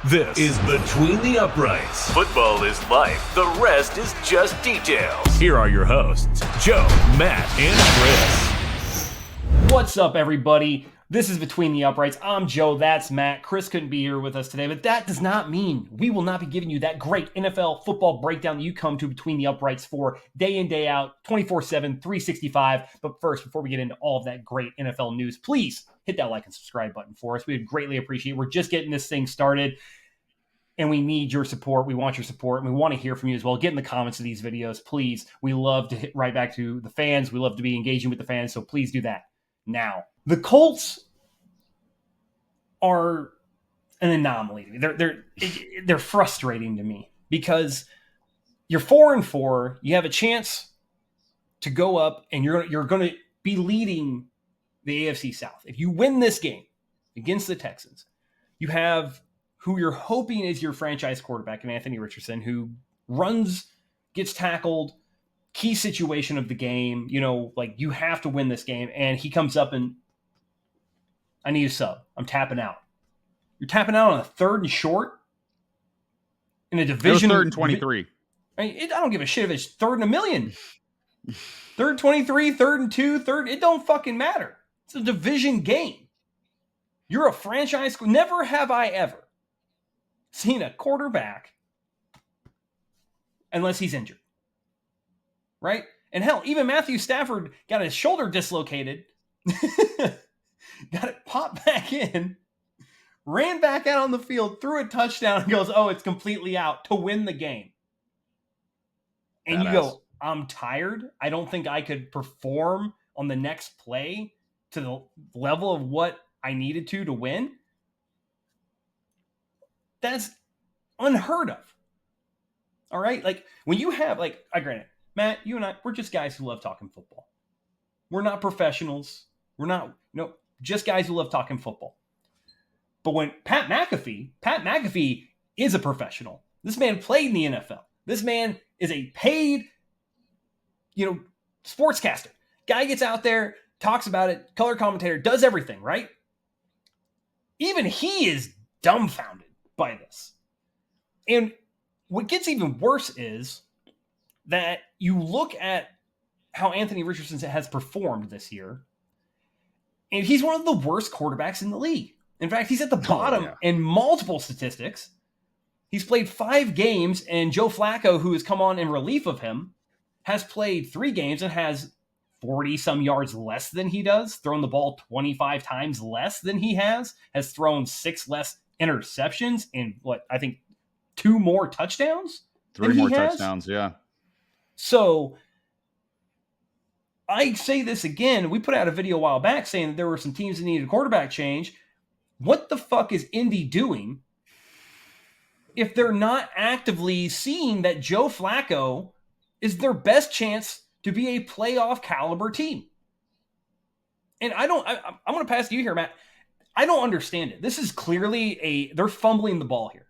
This is Between the Uprights. Football is life. The rest is just details. Here are your hosts, Joe, Matt, and Chris. What's up, everybody? This is Between the Uprights. I'm Joe. That's Matt. Chris couldn't be here with us today, but that does not mean we will not be giving you that great NFL football breakdown that you come to Between the Uprights for day in, day out, 24/7, 365. But first, before we get into all of that great NFL news, please hit that like and subscribe button for us. We would greatly appreciate it. We're just getting this thing started, and we need your support. We want your support, and we want to hear from you as well. Get in the comments of these videos, please. We love to hit right back to the fans. We love to be engaging with the fans, so please do that now. The Colts are an anomaly to me. They're frustrating to me because you're 4-4. You have a chance to go up, and you're going to be leading the AFC South. If you win this game against the Texans, you have who you're hoping is your franchise quarterback in Anthony Richardson, who runs, gets tackled, key situation of the game. You know, like, you have to win this game, and he comes up and, I need a sub. I'm tapping out. You're tapping out on a 3rd and short in a division. 3rd and 23. I don't give a shit if it's 3rd and a million. 3rd and 23, 3rd and 2, 3rd. It don't fucking matter. It's a division game. You're a franchise. Never have I ever seen a quarterback, unless he's injured. Right? And hell, even Matthew Stafford got his shoulder dislocated. Got it popped back in, ran back out on the field, threw a touchdown, and goes, oh, it's completely out to win the game. And you go, I'm tired. I don't think I could perform on the next play to the level of what I needed to win. That's unheard of. All right? Like, when you have, like, I granted, Matt, you and I, we're just guys who love talking football. We're not professionals. We're not, just guys who love talking football. But when Pat McAfee is a professional. This man played in the NFL. This man is a paid, sportscaster. Guy gets out there, talks about it, color commentator, does everything, right? Even he is dumbfounded by this. And what gets even worse is that you look at how Anthony Richardson has performed this year, and he's one of the worst quarterbacks in the league. In fact, he's at the bottom in multiple statistics. He's played 5 games, and Joe Flacco, who has come on in relief of him, has played 3 games and has 40-some yards less than he does, thrown the ball 25 times less than he has thrown 6 less interceptions, and I think 2 more touchdowns? 3 more touchdowns, yeah. So I say this again. We put out a video a while back saying that there were some teams that needed a quarterback change. What the fuck is Indy doing if they're not actively seeing that Joe Flacco is their best chance to be a playoff caliber team? And I'm going to pass to you here, Matt. I don't understand it. This is clearly they're fumbling the ball here.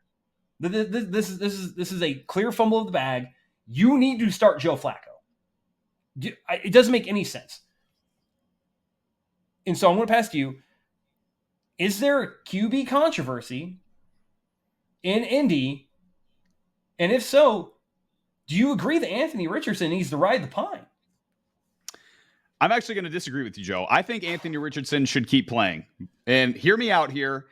This is a clear fumble of the bag. You need to start Joe Flacco. It doesn't make any sense. And so I'm going to pass to you. Is there a QB controversy in Indy? And if so, do you agree that Anthony Richardson needs to ride the pine? I'm actually going to disagree with you, Joe. I think Anthony Richardson should keep playing. And hear me out here.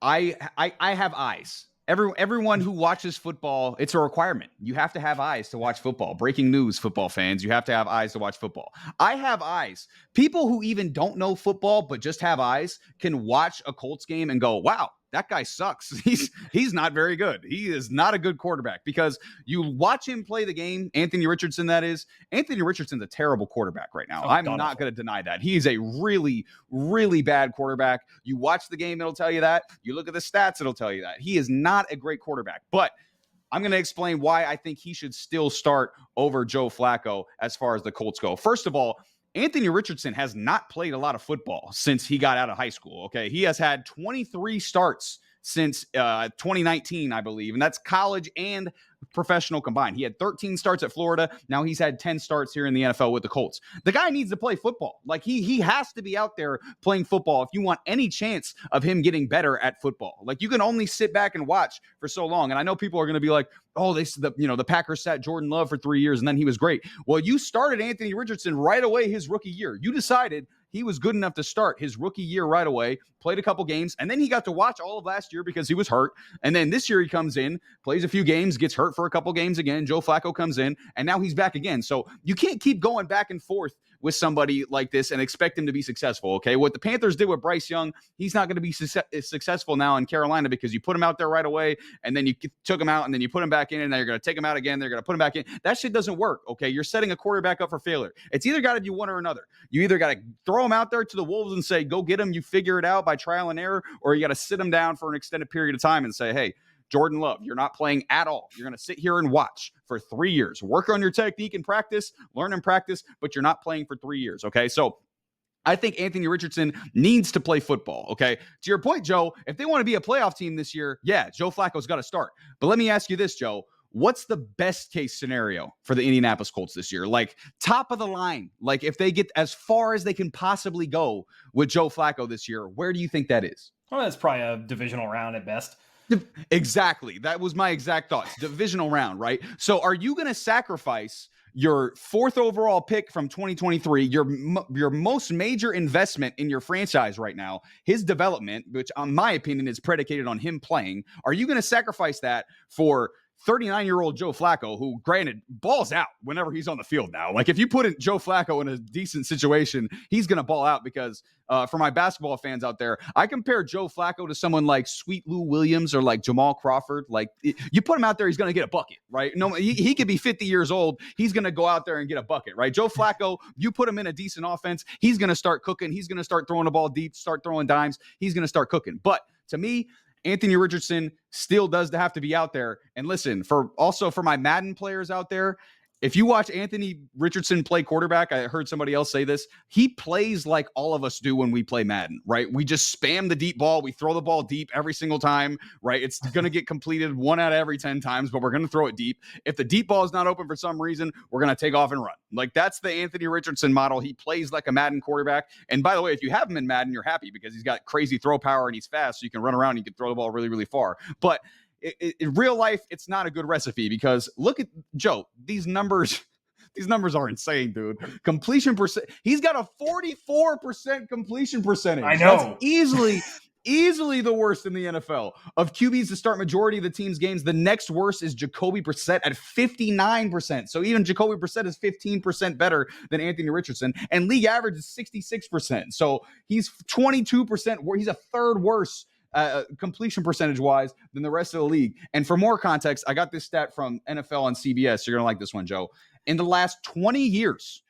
I have eyes. Everyone who watches football, it's a requirement. You have to have eyes to watch football. Breaking news, football fans, you have to have eyes to watch football. I have eyes. People who even don't know football but just have eyes can watch a Colts game and go, wow, that guy sucks. He's not very good. He is not a good quarterback, because you watch him play the game, Anthony Richardson, that is. Anthony Richardson's a terrible quarterback right now. I'm not going to deny that. He is a really, really bad quarterback. You watch the game, it'll tell you that. You look at the stats, it'll tell you that. He is not a great quarterback. But I'm going to explain why I think he should still start over Joe Flacco as far as the Colts go. First of all, Anthony Richardson has not played a lot of football since he got out of high school. Okay. He has had 23 starts since 2019, I believe. And that's college and professional combined. He had 13 starts at Florida. Now he's had 10 starts here in the NFL with the Colts. The guy needs to play football. Like he has to be out there playing football if you want any chance of him getting better at football. Like you can only sit back and watch for so long. And I know people are going to be like, oh, the Packers sat Jordan Love for 3 years and then he was great. Well, you started Anthony Richardson right away his rookie year. You decided he was good enough to start his rookie year right away, played a couple games, and then he got to watch all of last year because he was hurt. And then this year he comes in, plays a few games, gets hurt for a couple games again. Joe Flacco comes in, and now he's back again. So you can't keep going back and forth with somebody like this and expect him to be successful, okay? What the Panthers did with Bryce Young, he's not going to be successful now in Carolina because you put him out there right away, and then you took him out, and then you put him back in, and then you're going to take him out again. They're going to put him back in. That shit doesn't work, okay? You're setting a quarterback up for failure. It's either got to be one or another. You either got to throw him out there to the Wolves and say, go get him, you figure it out by trial and error, or you got to sit him down for an extended period of time and say, hey, Jordan Love, you're not playing at all. You're going to sit here and watch for 3 years. Work on your technique in practice, learn in practice, but you're not playing for 3 years, okay? So I think Anthony Richardson needs to play football, okay? To your point, Joe, if they want to be a playoff team this year, yeah, Joe Flacco's got to start. But let me ask you this, Joe. What's the best case scenario for the Indianapolis Colts this year? Like top of the line, like if they get as far as they can possibly go with Joe Flacco this year, where do you think that is? Well, that's probably a divisional round at best. Exactly. That was my exact thoughts. Divisional round, right? So are you going to sacrifice your 4th overall pick from 2023, your most major investment in your franchise right now, his development, which in my opinion is predicated on him playing? Are you going to sacrifice that for 39-year-old Joe Flacco, who granted balls out whenever he's on the field now? Like if you put Joe Flacco in a decent situation, he's going to ball out because for my basketball fans out there, I compare Joe Flacco to someone like Sweet Lou Williams or like Jamal Crawford. Like you put him out there, he's going to get a bucket, right? No, he could be 50 years old. He's going to go out there and get a bucket, right? Joe Flacco, you put him in a decent offense, he's going to start cooking. He's going to start throwing the ball deep, start throwing dimes. He's going to start cooking. But to me, Anthony Richardson still does have to be out there. And listen, for my Madden players out there, if you watch Anthony Richardson play quarterback, I heard somebody else say this, he plays like all of us do when we play Madden, right? We just spam the deep ball. We throw the ball deep every single time, right? It's going to get completed 1 out of every 10 times, but we're going to throw it deep. If the deep ball is not open for some reason, we're going to take off and run. Like that's the Anthony Richardson model. He plays like a Madden quarterback. And by the way, if you have him in Madden, you're happy because he's got crazy throw power and he's fast, so you can run around and you can throw the ball really, really far. But in real life, it's not a good recipe because look at Joe. These numbers are insane, dude. Completion percent. He's got a 44% completion percentage. I know. That's easily the worst in the NFL. Of QBs to start majority of the team's games, the next worst is Jacoby Brissett at 59%. So even Jacoby Brissett is 15% better than Anthony Richardson. And league average is 66%. So he's 22% where he's a third worse completion percentage wise than the rest of the league. And for more context, I got this stat from NFL on CBS. You're going to like this one, Joe. In the last 20 years,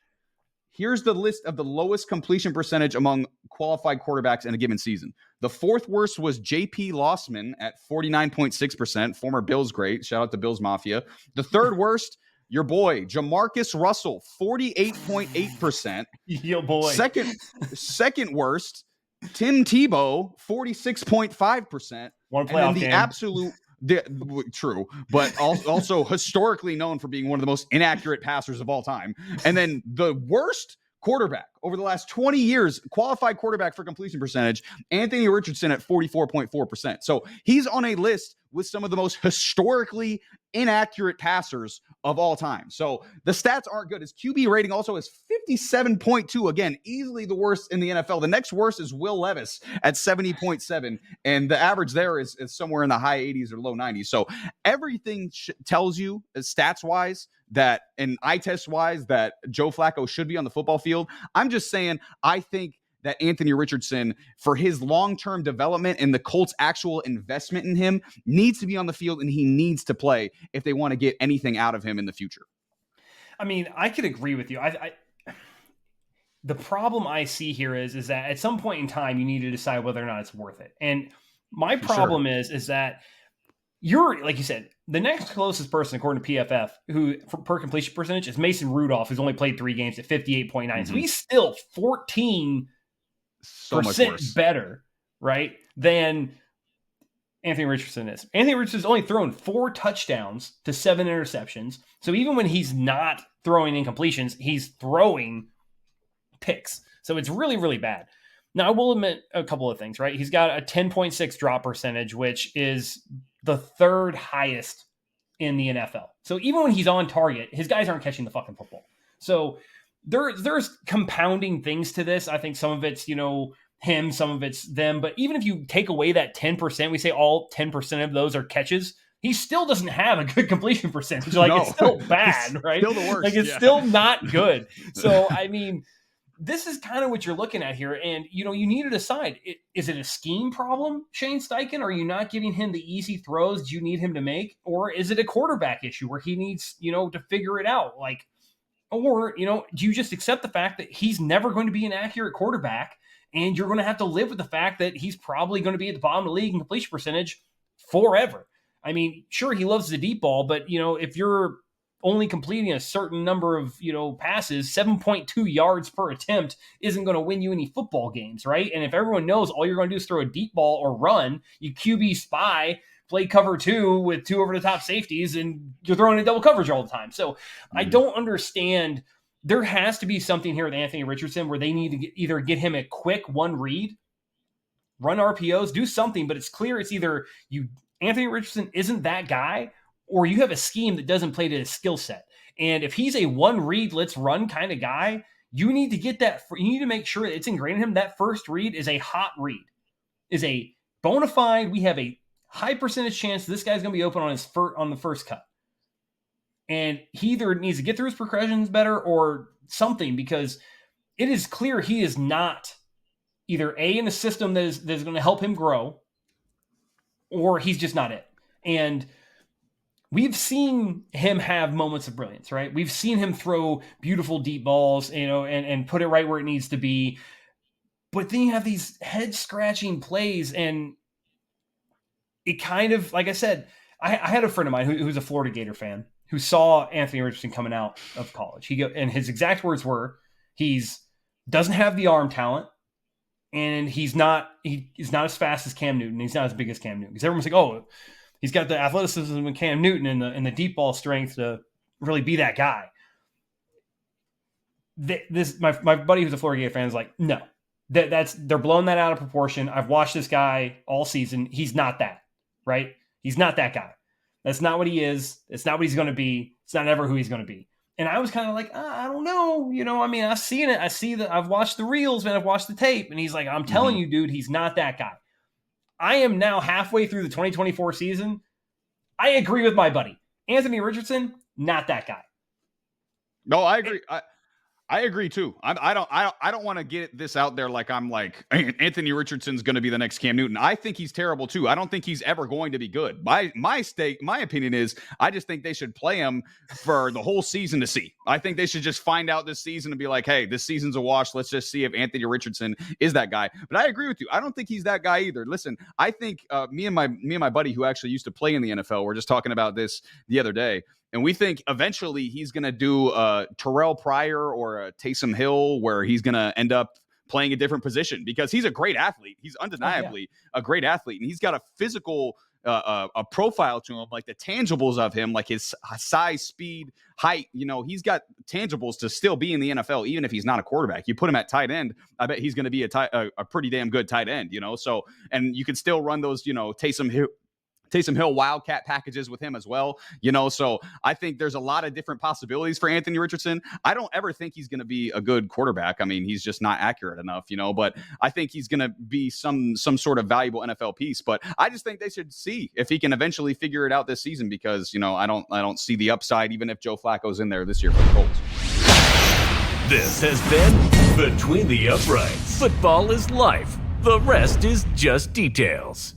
here's the list of the lowest completion percentage among qualified quarterbacks in a given season. The 4th worst was J.P. Lossman at 49.6%, former Bills great. Shout out to Bills Mafia. The 3rd worst, your boy, Jamarcus Russell, 48.8%. Yo, boy. Second worst, Tim Tebow, 46.5%. One playoff and then the game. absolute true, but also historically known for being one of the most inaccurate passers of all time. And then the worst quarterback over the last 20 years, qualified quarterback for completion percentage, Anthony Richardson at 44.4%. So he's on a list with some of the most historically inaccurate passers of all time. So the stats aren't good. His QB rating also is 57.2. Again, easily the worst in the NFL. The next worst is Will Levis at 70.7. And the average there is somewhere in the high 80s or low 90s. So everything tells you stats wise that, and eye test wise, that Joe Flacco should be on the football field. I'm just saying, I think that Anthony Richardson, for his long-term development and the Colts' actual investment in him, needs to be on the field and he needs to play if they want to get anything out of him in the future. I mean, I could agree with you. The problem I see here is that at some point in time, you need to decide whether or not it's worth it. And my problem is that you're, like you said, the next closest person, according to PFF, who per completion percentage is Mason Rudolph, who's only played 3 games at 58.9. Mm-hmm. So he's still 14% better, right, than Anthony Richardson is. Anthony Richardson's only thrown 4 touchdowns to 7 interceptions. So even when he's not throwing incompletions, he's throwing picks. So it's really, really bad. Now, I will admit a couple of things, right? He's got a 10.6 drop percentage, which is the 3rd highest in the NFL. So even when he's on target, his guys aren't catching the fucking football. So there's compounding things to this. I think some of it's, him, some of it's them. But even if you take away that 10%, we say all 10% of those are catches, he still doesn't have a good completion percentage. Like, it's still bad, right? Still the worst. Like, it's still not good. So, I mean, this is kind of what you're looking at here. And, you need to decide, is it a scheme problem, Shane Steichen? Are you not giving him the easy throws you need him to make? Or is it a quarterback issue where he needs, to figure it out? Like, or, do you just accept the fact that he's never going to be an accurate quarterback, and you're going to have to live with the fact that he's probably going to be at the bottom of the league in completion percentage forever? I mean, sure, he loves the deep ball, but, if you're only completing a certain number of, passes, 7.2 yards per attempt isn't going to win you any football games, right? And if everyone knows all you're going to do is throw a deep ball or run, you QB spy, play cover 2 with 2 over-the-top safeties, and you're throwing in double coverage all the time. So I don't understand. There has to be something here with Anthony Richardson where they need to either get him a quick one read, run RPOs, do something, but it's clear it's either Anthony Richardson isn't that guy, or you have a scheme that doesn't play to his skill set. And if he's a one read, let's run kind of guy, you need to get that. You need to make sure that it's ingrained in him. That first read is a hot read, is a bona fide. We have a high percentage chance this guy's going to be open on the first cut. And he either needs to get through his progressions better or something, because it is clear he is not either in a system that is going to help him grow, or he's just not it. And we've seen him have moments of brilliance, right? We've seen him throw beautiful deep balls, and put it right where it needs to be. But then you have these head-scratching plays, and it kind of, like I said, I had a friend of mine who's a Florida Gator fan who saw Anthony Richardson coming out of college. And his exact words were, doesn't have the arm talent, and he's not as fast as Cam Newton. He's not as big as Cam Newton. Because everyone's like, oh, he's got the athleticism of Cam Newton and the deep ball strength to really be that guy. My buddy who's a Florida Gator fan is like, no, they're blowing that out of proportion. I've watched this guy all season. He's not that, right? He's not that guy. That's not what he is. It's not what he's going to be. It's not ever who he's going to be. And I was kind of like, I don't know. I mean, I've seen it. I see that. I've watched the reels, man. I've watched the tape. And he's like, I'm telling you, dude, he's not that guy. I am now halfway through the 2024 season. I agree with my buddy. Anthony Richardson, not that guy. No, I agree. I agree too. I don't want to get this out there like I'm like Anthony Richardson's going to be the next Cam Newton. I think he's terrible too. I don't think he's ever going to be good. My opinion is I just think they should play him for the whole season to see. I think they should just find out this season and be like, hey, this season's a wash. Let's just see if Anthony Richardson is that guy. But I agree with you. I don't think he's that guy either. Listen, I think me and my buddy who actually used to play in the NFL, we're just talking about this the other day. And we think eventually he's going to do Terrell Pryor or a Taysom Hill, where he's going to end up playing a different position, because he's a great athlete. He's undeniably a great athlete. And he's got a physical a profile to him, like the tangibles of him, like his size, speed, height. He's got tangibles to still be in the NFL, even if he's not a quarterback. You put him at tight end, I bet he's going to be a pretty damn good tight end, So, and you can still run those, Taysom Hill Wildcat packages with him as well, so I think there's a lot of different possibilities for Anthony Richardson. I don't ever think he's going to be a good quarterback. I mean, he's just not accurate enough, but I think he's going to be some sort of valuable NFL piece. But I just think they should see if he can eventually figure it out this season, because, I don't see the upside, even if Joe Flacco's in there this year for the Colts. This has been Between the Uprights. Football is life. The rest is just details.